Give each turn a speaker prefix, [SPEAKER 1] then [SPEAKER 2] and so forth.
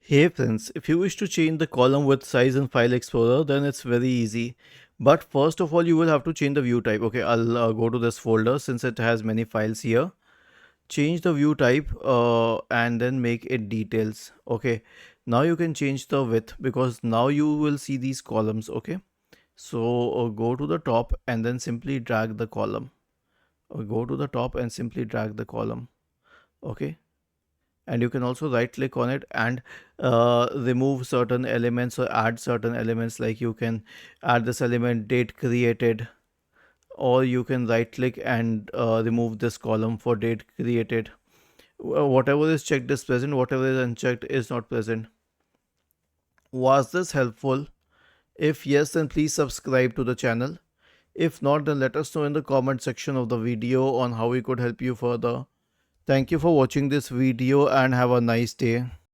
[SPEAKER 1] Hey friends, if you wish to change the column with size in File Explorer, then it's very easy. But first of all, you will have to change the view type. Okay, I'll go to this folder since it has many files here. Change the view type and then make it details. Okay, now you can change the width because now you will see these columns. Okay, so go to the top and then simply drag the column. Go to the top and simply drag the column. Okay, and you can also right click on it and remove certain elements or add certain elements, like you can add this element date created, or you can right click and remove this column for date created. Whatever is checked is present, whatever is unchecked is not present. Was this helpful? If yes, then please subscribe to the channel. If not, then let us know in the comment section of the video on how we could help you further. Thank you for watching this video and have a nice day.